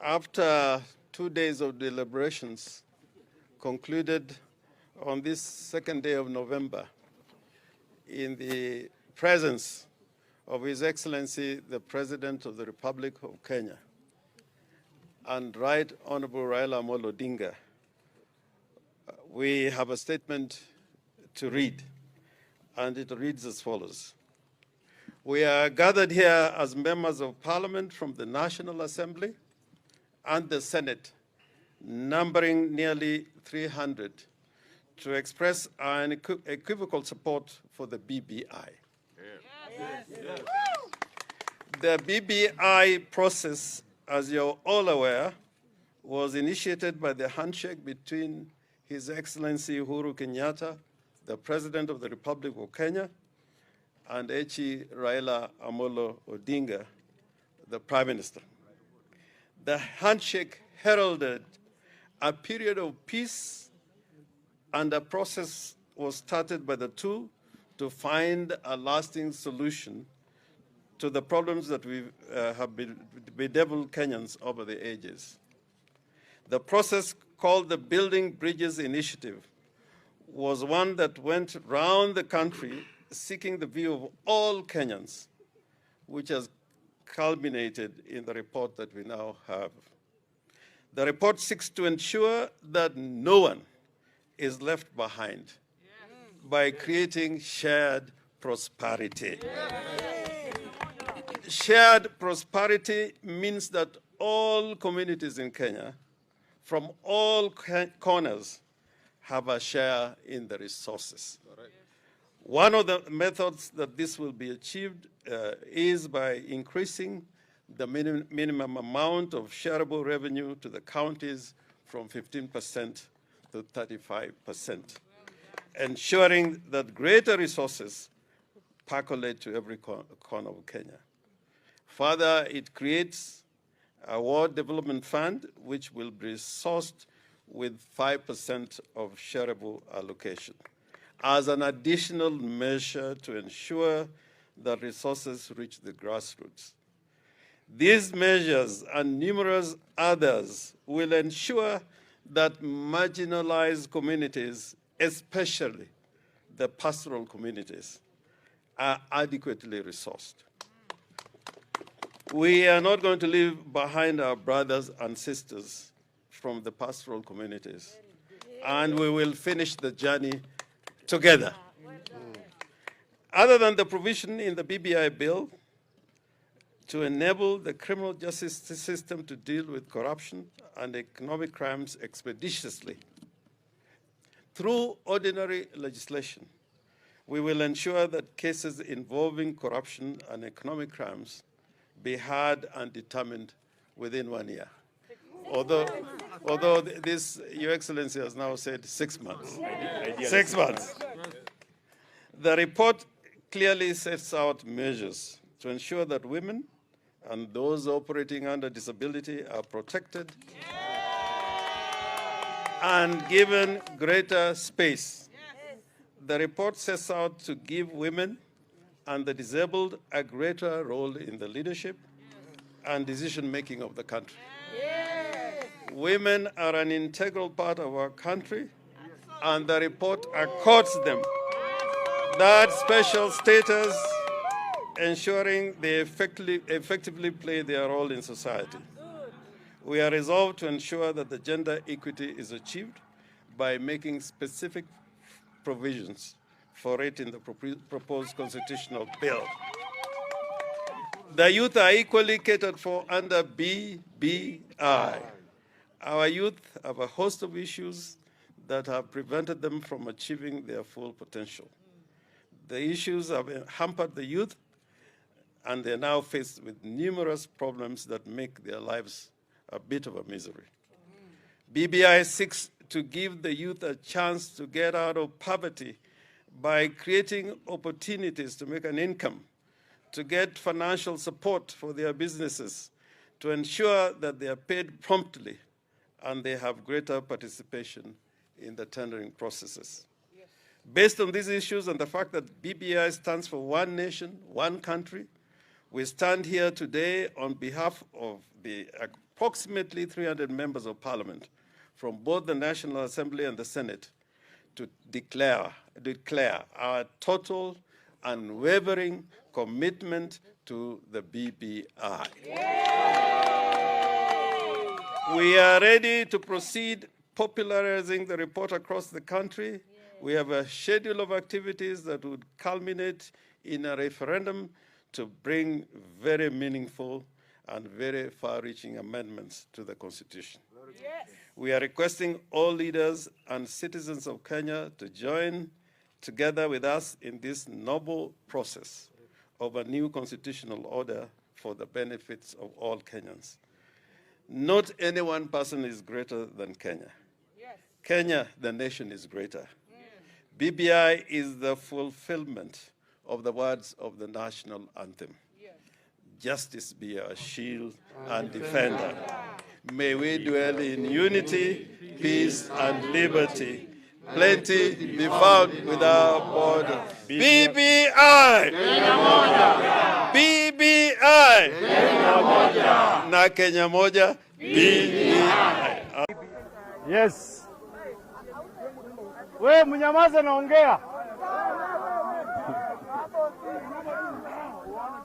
After 2 days of deliberations concluded on this second day of November in the presence of His Excellency, the President of the Republic of Kenya, and Right Honorable Raila Amolo Odinga, we have a statement to read, and it reads as follows. We are gathered here as members of Parliament from the National Assembly and the Senate, numbering nearly 300, to express our unequivocal support for the BBI. Yes. The BBI process, as you're all aware, was initiated by the handshake between His Excellency Uhuru Kenyatta, the President of the Republic of Kenya, and Raila Amolo Odinga, the Prime Minister. The handshake heralded a period of peace, and a process was started by the two to find a lasting solution to the problems that we have bedeviled Kenyans over the ages. The process, called the Building Bridges Initiative, was one that went round the country seeking the view of all Kenyans, which has culminated in the report that we now have. The report seeks to ensure that no one is left behind by creating shared prosperity. Shared prosperity means that all communities in Kenya, from all corners, have a share in the resources. One of the methods that this will be achieved is by increasing the minimum amount of shareable revenue to the counties from 15% to 35%, ensuring that greater resources percolate to every corner of Kenya. Further, it creates a ward development fund which will be resourced with 5% of shareable allocation as an additional measure to ensure that resources reach the grassroots. These measures and numerous others will ensure that marginalized communities, especially the pastoral communities, are adequately resourced. We are not going to leave behind our brothers and sisters from the pastoral communities, and we will finish the journey together. Other than the provision in the BBI bill to enable the criminal justice system to deal with corruption and economic crimes expeditiously, through ordinary legislation, we will ensure that cases involving corruption and economic crimes be heard and determined within 1 year. Although this, Your Excellency has now said 6 months. 6 months. The report clearly sets out measures to ensure that women and those operating under disability are protected and given greater space. The report sets out to give women and the disabled a greater role in the leadership and decision-making of the country. Women are an integral part of our country, and the report accords them that special status, ensuring they effectively play their role in society. We are resolved to ensure that the gender equity is achieved by making specific provisions for it in the proposed constitutional bill. The youth are equally catered for under BBI. Our youth have a host of issues that have prevented them from achieving their full potential. The issues have hampered the youth, and they're now faced with numerous problems that make their lives a bit of a misery. BBI seeks to give the youth a chance to get out of poverty by creating opportunities to make an income, to get financial support for their businesses, to ensure that they are paid promptly and they have greater participation in the tendering processes. Yes. Based on these issues and the fact that BBI stands for one nation, one country, we stand here today on behalf of the approximately 300 members of parliament from both the National Assembly and the Senate to declare our total unwavering commitment to the BBI. We are ready to proceed popularizing the report across the country. We have a schedule of activities that would culminate in a referendum to bring very meaningful and very far-reaching amendments to the Constitution. Yes. We are requesting all leaders and citizens of Kenya to join together with us in this noble process of a new constitutional order for the benefits of all Kenyans. Not any one person is greater than Kenya. Yes. Kenya, the nation, is greater. BBI is the fulfillment of the words of the national anthem. Yes. Justice be our shield and defender. May we dwell in unity, peace, and liberty. Plenty be found without border. BBI! BBI! Na Kenya moja, BBI. Yes. We mnyamaze naongea.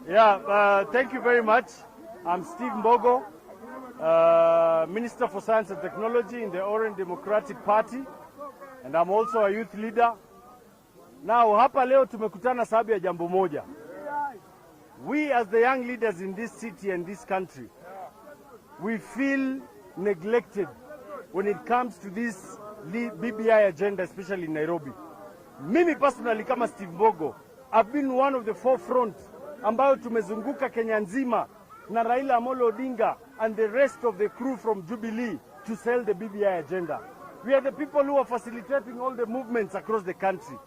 Yeah, thank you very much. I'm Steve Mbogo, Minister for Science and Technology in the Orange Democratic Party, and I'm also a youth leader. Now, hapa leo tumekutana sababu ya jambo moja. We as the young leaders in this city and this country, we feel neglected when it comes to this BBI agenda, especially in Nairobi. Mimi personally kama Steve Mbogo, I've been one of the forefront ambayo tumezunguka Kenya nzima na Raila Amolo Odinga and the rest of the crew from Jubilee to sell the BBI agenda. We are the people who are facilitating all the movements across the country.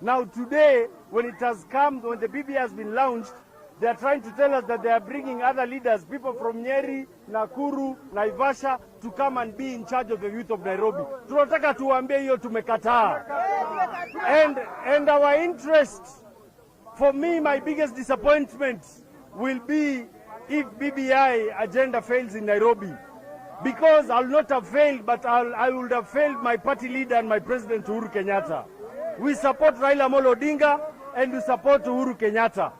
Now today, when it has come, when the BBI has been launched, they are trying to tell us that they are bringing other leaders, people from Nyeri, Nakuru, Naivasha, to come and be in charge of the youth of Nairobi. Tunataka tuwaambie hiyo tumekataa. And our interest, for me, my biggest disappointment will be if BBI agenda fails in Nairobi. Because I'll not have failed, but I would have failed my party leader and my president, Uhuru Kenyatta. We support Raila Amolo Odinga and we support Uhuru Kenyatta.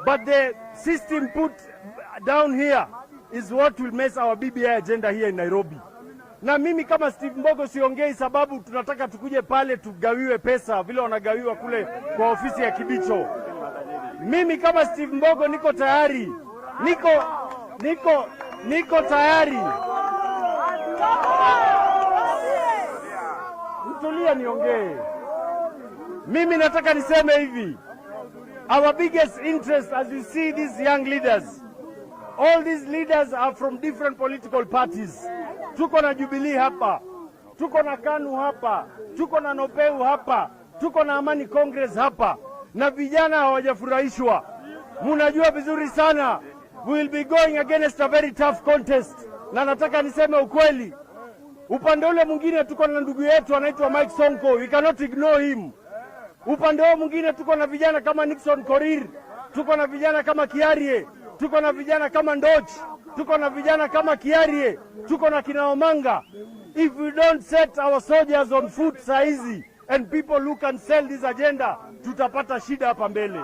But the system put down here is what will mess our BBI agenda here in Nairobi. Na mimi kama Steve Mbogo siongei sababu tunataka tukuje pale tugawiwe pesa vile wanagawiwa kule kwa ofisi ya Kibicho. Mimi kama Steve Mbogo niko tayari. Niko tayari. Mtulia niongee. Mimi nataka niseme hivi. Our biggest interest, as you see these young leaders, all these leaders are from different political parties. Tuko na Jubilee hapa, tuko na KANU hapa, tuko na NOPEU hapa, tuko na Amani Congress hapa, na vijana hawajafurahishwa. Munajua vizuri sana, we will be going against a very tough contest. Na nataka niseme ukweli, upande ule mwingine tuko na ndugu yetu anaitwa Mike Sonko, we cannot ignore him. Upande wao mwingine tuko na vijana kama Nixon Korir, tuko na vijana kama Kiarie, tuko na vijana kama Ndoch, tuko na vijana kama Kiarie, tuko na kina Omanga. If we don't set our soldiers on foot saizi and people who can sell this agenda, tutapata shida hapa mbele.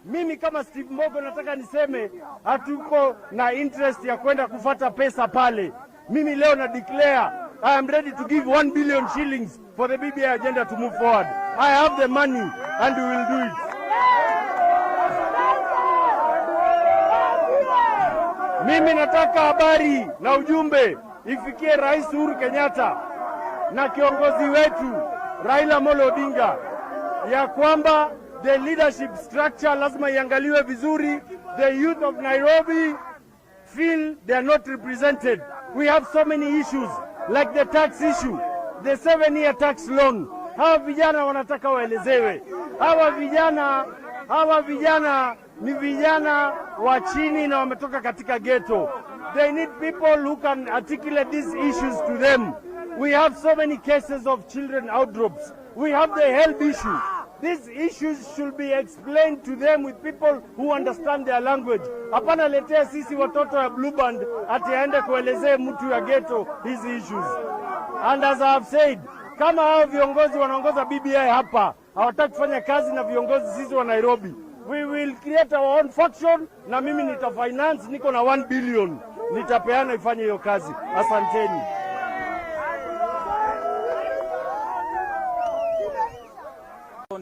Mimi kama Steve Mbogo nataka niseme hatuko na interest ya kwenda kufata pesa pale. Mimi leo na declare I am ready to give 1 billion shillings for the BBI agenda to move forward. I have the money and we will do it. Mimi nataka habari na ujumbe ifikie Rais Uhuru Kenyatta na kiongozi wetu Raila Amolo Odinga ya kwamba the leadership structure lazima iangaliwe vizuri. The youth of Nairobi feel they are not represented. We have so many issues like the tax issue, the 7-year tax loan. Hawa vijana wanataka waelezewe. Hawa vijana ni vijana wa chini na wametoka katika ghetto. They need people who can articulate these issues to them. We have so many cases of children outdrops. We have the health issue. These issues should be explained to them with people who understand their language. Hapana letea sisi watoto ya Blue Band ati aende kuelezee mtu ya ghetto hizi issues. And as I have said, kama hao viongozi wanaongoza BBI hapa hawataki kufanya kazi na viongozi sisi wa Nairobi, we will create our own faction na mimi nitafinance, niko na 1 billion nitapeana ifanye hiyo kazi. Asanteni.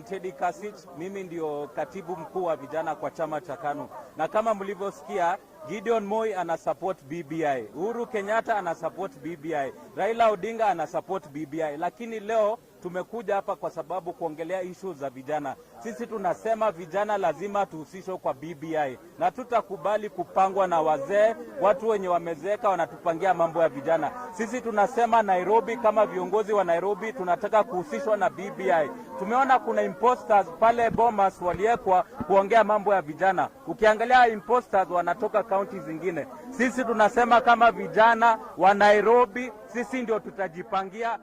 Teddy Kasich, mimi ndio katibu mkuu wa vijana kwa chama cha KANU, na kama mlivyosikia Gideon Moi ana support BBI, Uhuru Kenyatta ana support BBI, Raila Odinga ana support BBI, lakini leo tumekuja hapa kwa sababu kuongelea issues za vijana. Sisi tunasema vijana lazima tuhusishwe kwa BBI, na tutakubali kupangwa na wazee, watu wenye wamezeeka wanatupangia mambo ya vijana. Sisi tunasema Nairobi, kama viongozi wa Nairobi tunataka kuhusishwa na BBI. Tumeona kuna imposters pale Bomas waliekwa kuongea mambo ya vijana. Ukiangalia imposters wanatoka county zingine. Sisi tunasema kama vijana wa Nairobi, sisi ndio tutajipangia